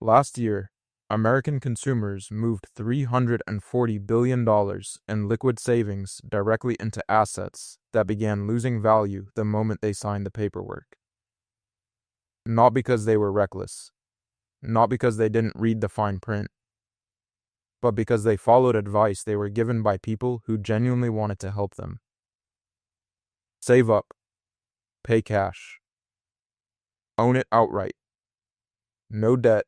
Last year, American consumers moved $340 billion in liquid savings directly into assets that began losing value the moment they signed the paperwork. Not because they were reckless, not because they didn't read the fine print, but because they followed advice they were given by people who genuinely wanted to help them. Save up. Pay cash. Own it outright. No debt.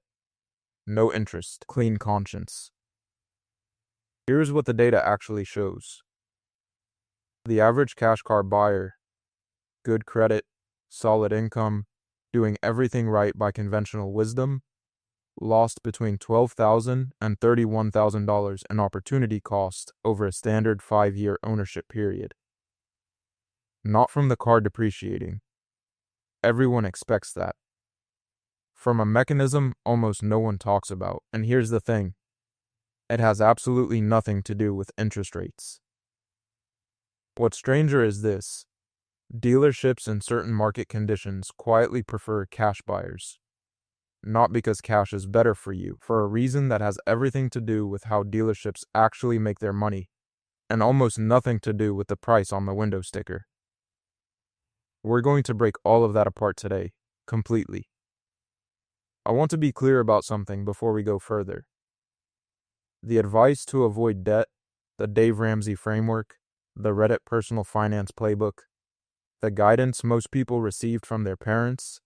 No interest. Clean conscience. Here's what the data actually shows. The average cash car buyer, good credit, solid income, doing everything right by conventional wisdom, lost between $12,000 and $31,000 in opportunity cost over a standard 5-year ownership period. Not from the car depreciating. Everyone expects that. From a mechanism almost no one talks about, and here's the thing. It has absolutely nothing to do with interest rates. What's stranger is this. Dealerships in certain market conditions quietly prefer cash buyers. Not because cash is better for you, for a reason that has everything to do with how dealerships actually make their money, and almost nothing to do with the price on the window sticker. We're going to break all of that apart today, completely. I want to be clear about something before we go further. The advice to avoid debt, the Dave Ramsey framework, the Reddit personal finance playbook, the guidance most people received from their parents,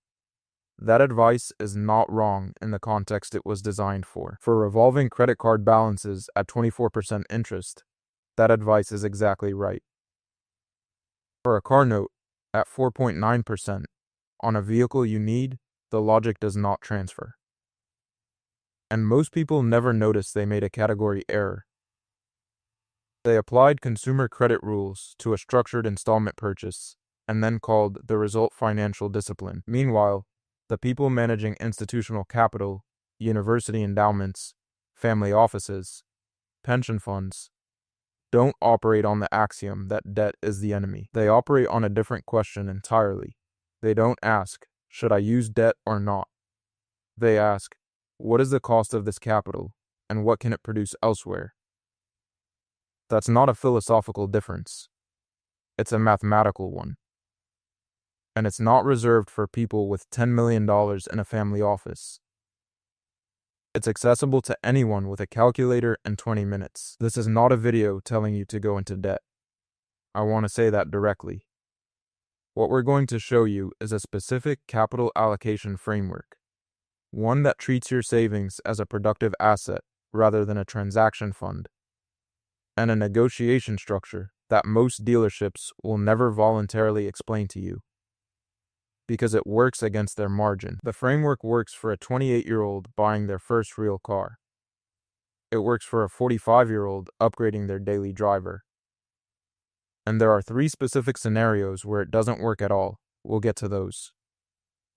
that advice is not wrong in the context it was designed for. For revolving credit card balances at 24% interest, that advice is exactly right. For a car note at 4.9% on a vehicle you need, the logic does not transfer. And most people never notice they made a category error. They applied consumer credit rules to a structured installment purchase and then called the result financial discipline. Meanwhile, the people managing institutional capital, university endowments, family offices, pension funds, don't operate on the axiom that debt is the enemy. They operate on a different question entirely. They don't ask, should I use debt or not? They ask, what is the cost of this capital, and what can it produce elsewhere? That's not a philosophical difference. It's a mathematical one. And it's not reserved for people with $10 million in a family office. It's accessible to anyone with a calculator and 20 minutes. This is not a video telling you to go into debt. I want to say that directly. What we're going to show you is a specific capital allocation framework, one that treats your savings as a productive asset rather than a transaction fund, and a negotiation structure that most dealerships will never voluntarily explain to you, because it works against their margin. The framework works for a 28-year-old buying their first real car. It works for a 45-year-old upgrading their daily driver. And there are 3 specific scenarios where it doesn't work at all. We'll get to those,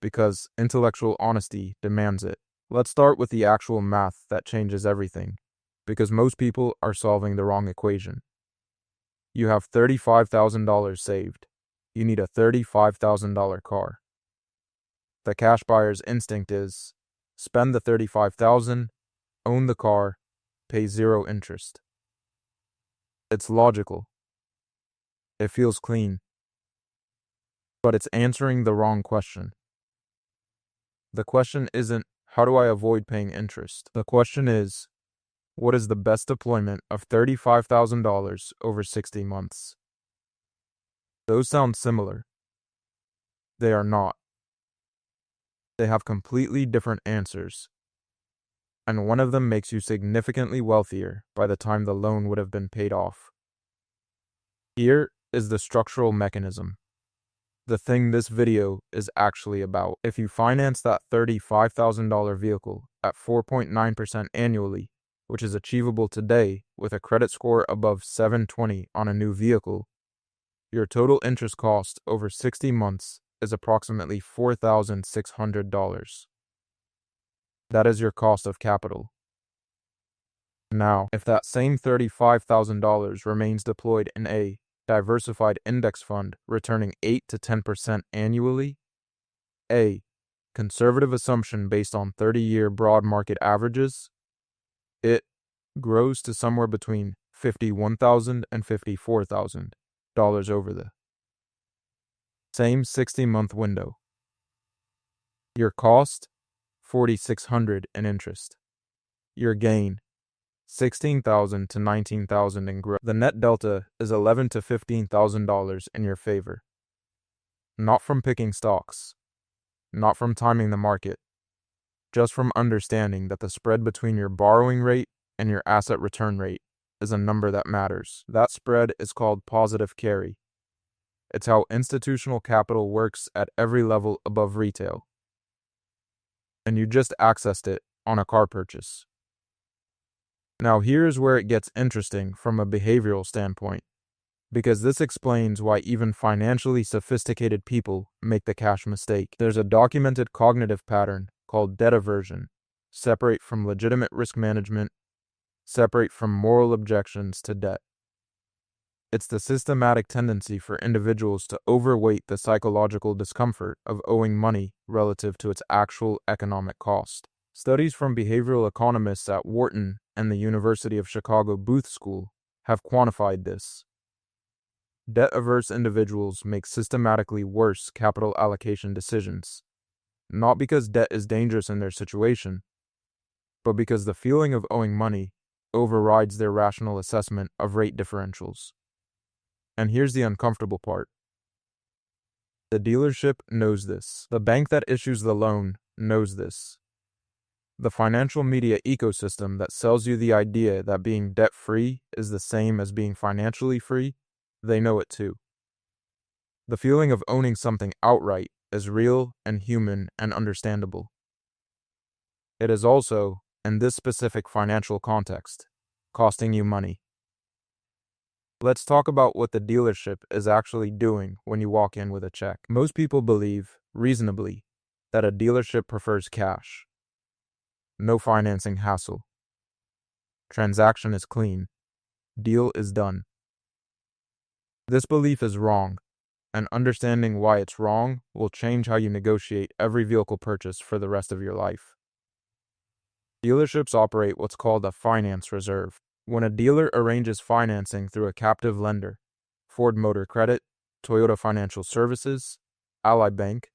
because intellectual honesty demands it. Let's start with the actual math that changes everything, because most people are solving the wrong equation. You have $35,000 saved. You need a $35,000 car. The cash buyer's instinct is, spend the $35,000, own the car, pay 0 interest. It's logical. It feels clean. But it's answering the wrong question. The question isn't, how do I avoid paying interest? The question is, what is the best deployment of $35,000 over 60 months? Those sound similar. They are not. They have completely different answers. And one of them makes you significantly wealthier by the time the loan would have been paid off. Here is the structural mechanism. The thing this video is actually about. If you finance that $35,000 vehicle at 4.9% annually, which is achievable today with a credit score above 720 on a new vehicle, your total interest cost over 60 months is approximately $4,600. That is your cost of capital. Now, if that same $35,000 remains deployed in a diversified index fund returning 8 to 10% annually, A, conservative assumption based on 30-year broad market averages, it grows to somewhere between $51,000 and $54,000 over the same 60-month window. Your cost, $4,600 in interest. Your gain, $16,000 to $19,000 in growth. The net delta is $11,000 to $15,000 in your favor. Not from picking stocks, not from timing the market, just from understanding that the spread between your borrowing rate and your asset return rate is a number that matters. That spread is called positive carry. It's how institutional capital works at every level above retail. And you just accessed it on a car purchase. Now here's where it gets interesting from a behavioral standpoint, because this explains why even financially sophisticated people make the cash mistake. There's a documented cognitive pattern called debt aversion. Separate from legitimate risk management, separate from moral objections to debt. It's the systematic tendency for individuals to overweight the psychological discomfort of owing money relative to its actual economic cost. Studies from behavioral economists at Wharton and the University of Chicago Booth School have quantified this. Debt-averse individuals make systematically worse capital allocation decisions, not because debt is dangerous in their situation, but because the feeling of owing money overrides their rational assessment of rate differentials. And here's the uncomfortable part. The dealership knows this. The bank that issues the loan knows this. The financial media ecosystem that sells you the idea that being debt-free is the same as being financially free, they know it too. The feeling of owning something outright is real and human and understandable. It is also, in this specific financial context, costing you money. Let's talk about what the dealership is actually doing when you walk in with a check. Most people believe, reasonably, that a dealership prefers cash. No financing hassle. Transaction is clean. Deal is done. This belief is wrong, and understanding why it's wrong will change how you negotiate every vehicle purchase for the rest of your life. Dealerships operate what's called a finance reserve. When a dealer arranges financing through a captive lender, Ford Motor Credit, Toyota Financial Services, Ally Bank,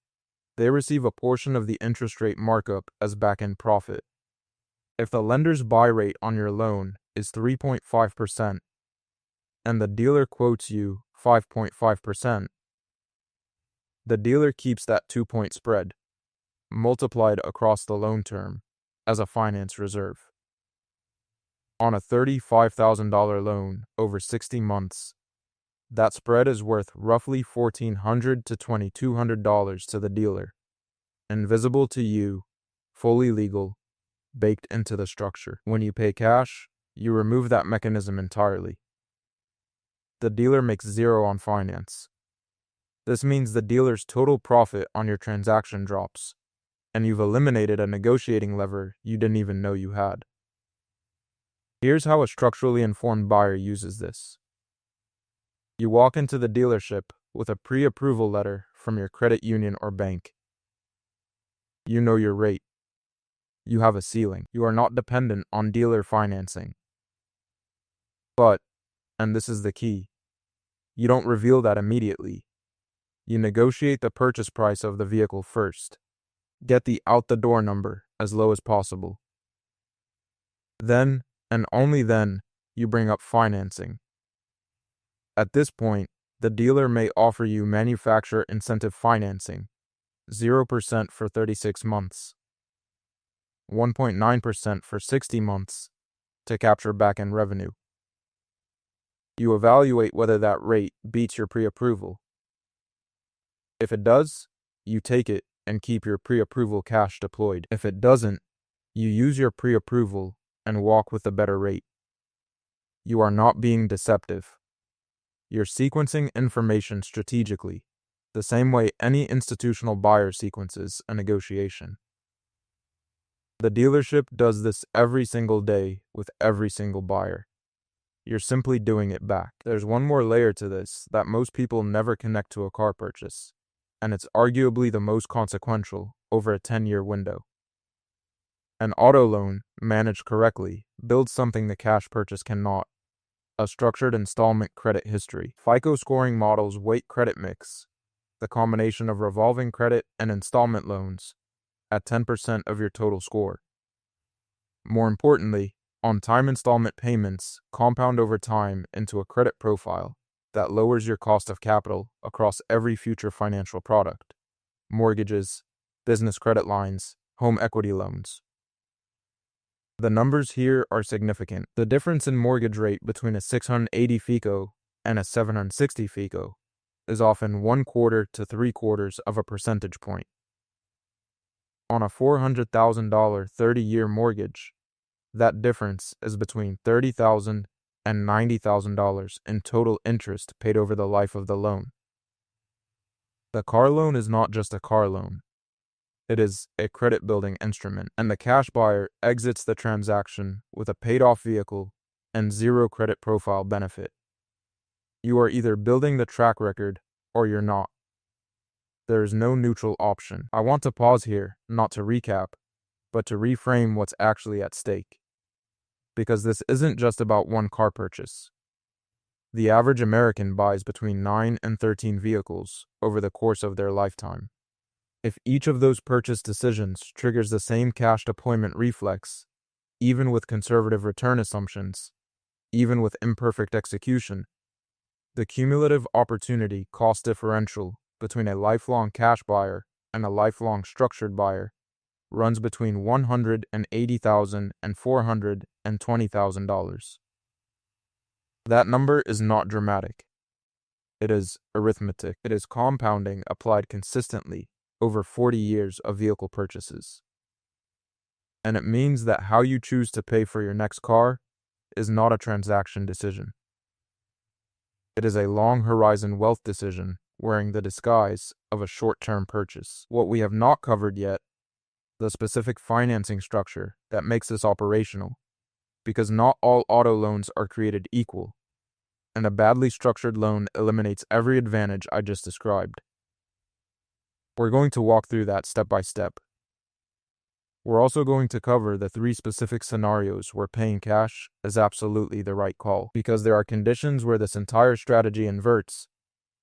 they receive a portion of the interest rate markup as back-end profit. If the lender's buy rate on your loan is 3.5% and the dealer quotes you 5.5%, the dealer keeps that 2-point spread, multiplied across the loan term, as a finance reserve. On a $35,000 loan over 60 months, that spread is worth roughly $1,400 to $2,200 to the dealer, invisible to you, fully legal, baked into the structure. When you pay cash, you remove that mechanism entirely. The dealer makes zero on finance. This means the dealer's total profit on your transaction drops, and you've eliminated a negotiating lever you didn't even know you had. Here's how a structurally informed buyer uses this. You walk into the dealership with a pre-approval letter from your credit union or bank. You know your rate. You have a ceiling. You are not dependent on dealer financing. But, and this is the key, you don't reveal that immediately. You negotiate the purchase price of the vehicle first. Get the out-the-door number as low as possible. Then, and only then, you bring up financing. At this point, the dealer may offer you manufacturer incentive financing, 0% for 36 months, 1.9% for 60 months, to capture back-end revenue. You evaluate whether that rate beats your pre-approval. If it does, you take it and keep your pre-approval cash deployed. If it doesn't, you use your pre-approval and walk with a better rate. You are not being deceptive. You're sequencing information strategically, the same way any institutional buyer sequences a negotiation. The dealership does this every single day with every single buyer. You're simply doing it back. There's one more layer to this that most people never connect to a car purchase, and it's arguably the most consequential over a 10-year window. An auto loan, managed correctly, builds something the cash purchase cannot: a structured installment credit history. FICO scoring models weight credit mix, the combination of revolving credit and installment loans, at 10% of your total score. More importantly, on-time installment payments compound over time into a credit profile that lowers your cost of capital across every future financial product: mortgages, business credit lines, home equity loans. The numbers here are significant. The difference in mortgage rate between a 680 FICO and a 760 FICO is often 1/4 to 3/4 of a percentage point. On a $400,000 30-year mortgage, that difference is between $30,000 and $90,000 in total interest paid over the life of the loan. The car loan is not just a car loan. It is a credit-building instrument, and the cash buyer exits the transaction with a paid-off vehicle and zero credit profile benefit. You are either building the track record or you're not. There is no neutral option. I want to pause here, not to recap, but to reframe what's actually at stake. Because this isn't just about one car purchase. The average American buys between 9 and 13 vehicles over the course of their lifetime. If each of those purchase decisions triggers the same cash deployment reflex, even with conservative return assumptions, even with imperfect execution, the cumulative opportunity cost differential between a lifelong cash buyer and a lifelong structured buyer runs between $180,000 and $420,000. That number is not dramatic. It is arithmetic. It is compounding applied consistently over 40 years of vehicle purchases. And it means that how you choose to pay for your next car is not a transaction decision. It is a long horizon wealth decision wearing the disguise of a short-term purchase. What we have not covered yet, the specific financing structure that makes this operational, because not all auto loans are created equal, and a badly structured loan eliminates every advantage I just described. We're going to walk through that step by step. We're also going to cover the 3 specific scenarios where paying cash is absolutely the right call, because there are conditions where this entire strategy inverts,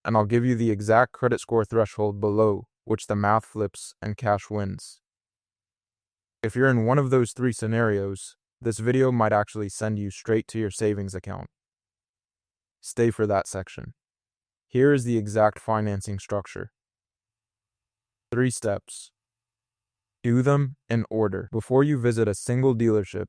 and I'll give you the exact credit score threshold below which the math flips and cash wins. If you're in one of those 3 scenarios, this video might actually send you straight to your savings account. Stay for that section. Here is the exact financing structure. 3 steps. Do them in order. Before you visit a single dealership,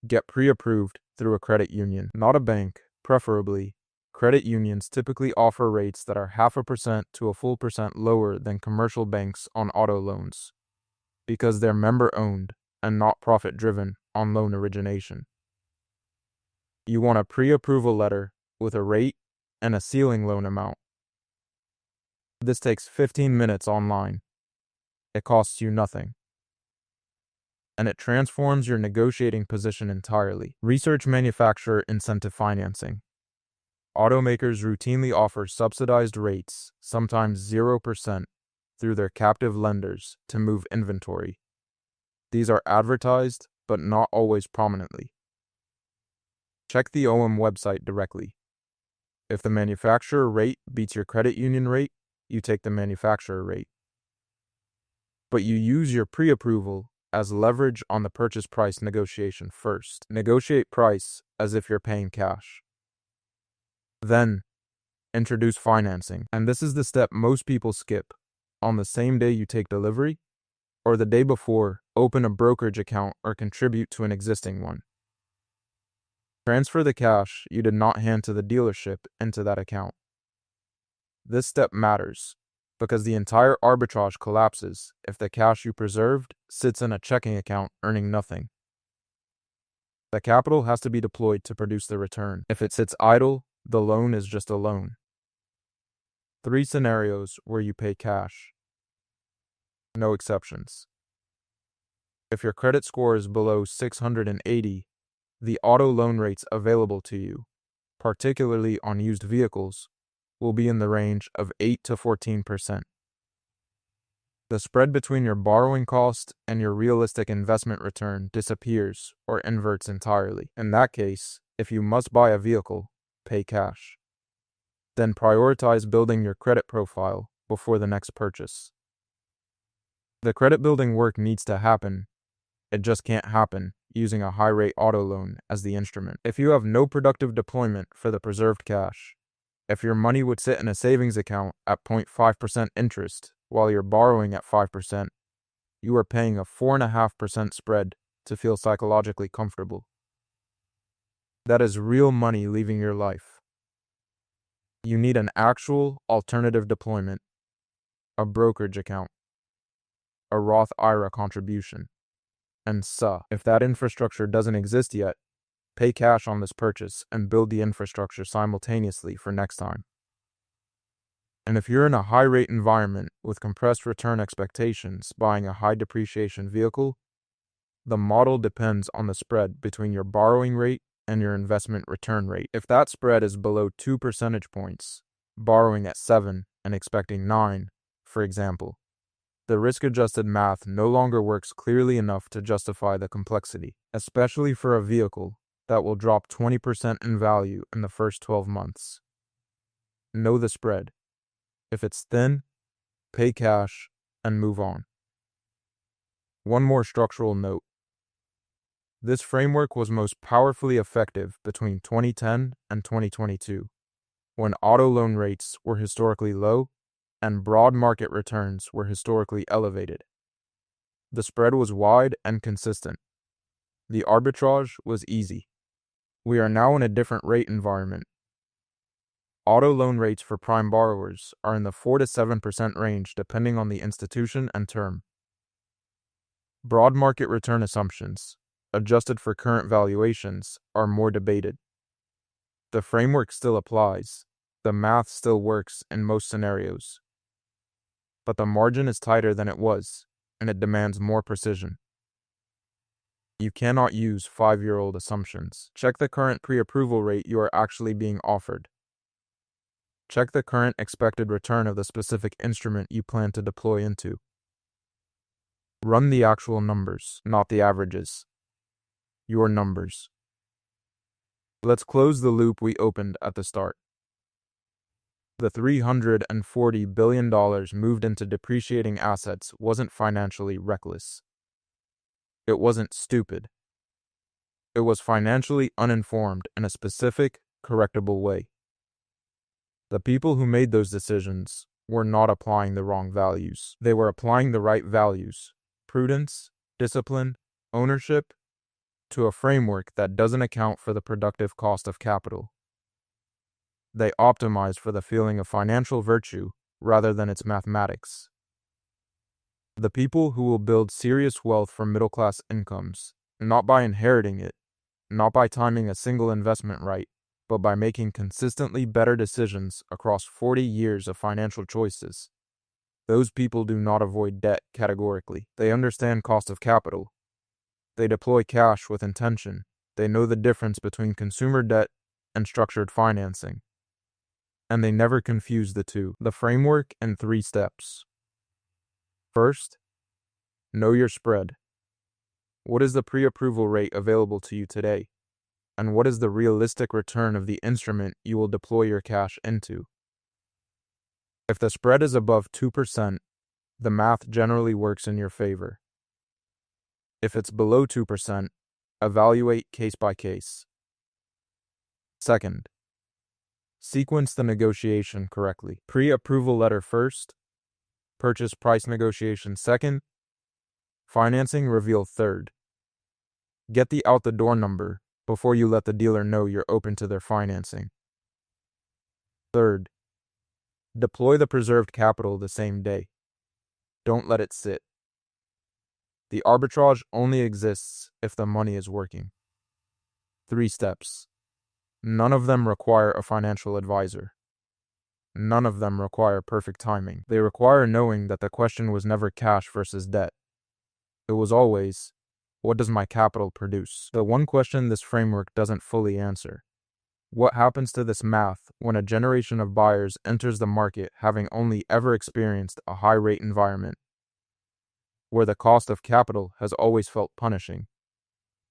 get pre-approved through a credit union, not a bank. Preferably, credit unions typically offer rates that are 0.5% to a full percent lower than commercial banks on auto loans, because they're member-owned and not profit-driven on loan origination. You want a pre-approval letter with a rate and a ceiling loan amount. This takes 15 minutes online. It costs you nothing. And it transforms your negotiating position entirely. Research manufacturer incentive financing. Automakers routinely offer subsidized rates, sometimes 0%, through their captive lenders to move inventory. These are advertised, but not always prominently. Check the OM website directly. If the manufacturer rate beats your credit union rate, you take the manufacturer rate. But you use your pre-approval as leverage on the purchase price negotiation first. Negotiate price as if you're paying cash. Then, introduce financing. And this is the step most people skip. On the same day you take delivery, or the day before, open a brokerage account or contribute to an existing one. Transfer the cash you did not hand to the dealership into that account. This step matters, because the entire arbitrage collapses if the cash you preserved sits in a checking account earning nothing. The capital has to be deployed to produce the return. If it sits idle, the loan is just a loan. 3 scenarios where you pay cash. No exceptions. If your credit score is below 680, the auto loan rates available to you, particularly on used vehicles, will be in the range of 8 to 14%. The spread between your borrowing cost and your realistic investment return disappears or inverts entirely. In that case, if you must buy a vehicle, pay cash. Then prioritize building your credit profile before the next purchase. The credit building work needs to happen. It just can't happen using a high-rate auto loan as the instrument. If you have no productive deployment for the preserved cash, if your money would sit in a savings account at 0.5% interest while you're borrowing at 5%, you are paying a 4.5% spread to feel psychologically comfortable. That is real money leaving your life. You need an actual alternative deployment, a brokerage account, a Roth IRA contribution, and if that infrastructure doesn't exist yet, pay cash on this purchase and build the infrastructure simultaneously for next time. And if you're in a high-rate environment with compressed return expectations buying a high depreciation vehicle, the model depends on the spread between your borrowing rate and your investment return rate. If that spread is below 2 percentage points, borrowing at 7 and expecting 9, for example, the risk-adjusted math no longer works clearly enough to justify the complexity, especially for a vehicle that will drop 20% in value in the first 12 months. Know the spread. If it's thin, pay cash and move on. One more structural note. This framework was most powerfully effective between 2010 and 2022, when auto loan rates were historically low and broad market returns were historically elevated. The spread was wide and consistent. The arbitrage was easy. We are now in a different rate environment. Auto loan rates for prime borrowers are in the 4 to 7% range depending on the institution and term. Broad market return assumptions, adjusted for current valuations, are more debated. The framework still applies. The math still works in most scenarios. But the margin is tighter than it was, and it demands more precision. You cannot use 5-year-old assumptions. Check the current pre-approval rate you are actually being offered. Check the current expected return of the specific instrument you plan to deploy into. Run the actual numbers, not the averages. Your numbers. Let's close the loop we opened at the start. The $340 billion moved into depreciating assets wasn't financially reckless. It wasn't stupid. It was financially uninformed in a specific, correctable way. The people who made those decisions were not applying the wrong values. They were applying the right values: prudence, discipline, ownership, to a framework that doesn't account for the productive cost of capital. They optimize for the feeling of financial virtue rather than its mathematics. The people who will build serious wealth from middle-class incomes, not by inheriting it, not by timing a single investment right, but by making consistently better decisions across 40 years of financial choices. Those people do not avoid debt categorically. They understand cost of capital. They deploy cash with intention. They know the difference between consumer debt and structured financing. And they never confuse the two. The framework in 3 steps. First, know your spread. What is the pre-approval rate available to you today? And what is the realistic return of the instrument you will deploy your cash into? If the spread is above 2%, the math generally works in your favor. If it's below 2%, evaluate case by case. Second, sequence the negotiation correctly. Pre-approval letter first, purchase price negotiation second, financing reveal third. Get the out-the-door number before you let the dealer know you're open to their financing. Third, deploy the preserved capital the same day. Don't let it sit. The arbitrage only exists if the money is working. 3 steps. None of them require a financial advisor. None of them require perfect timing. They require knowing that the question was never cash versus debt. It was always, what does my capital produce? The one question this framework doesn't fully answer. What happens to this math when a generation of buyers enters the market having only ever experienced a high-rate environment? where the cost of capital has always felt punishing,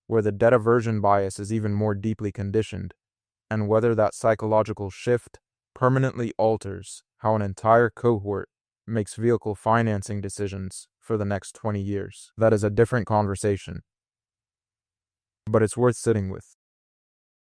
where the debt aversion bias is even more deeply conditioned, and whether that psychological shift permanently alters how an entire cohort makes vehicle financing decisions for the next 20 years. That is a different conversation, but it's worth sitting with.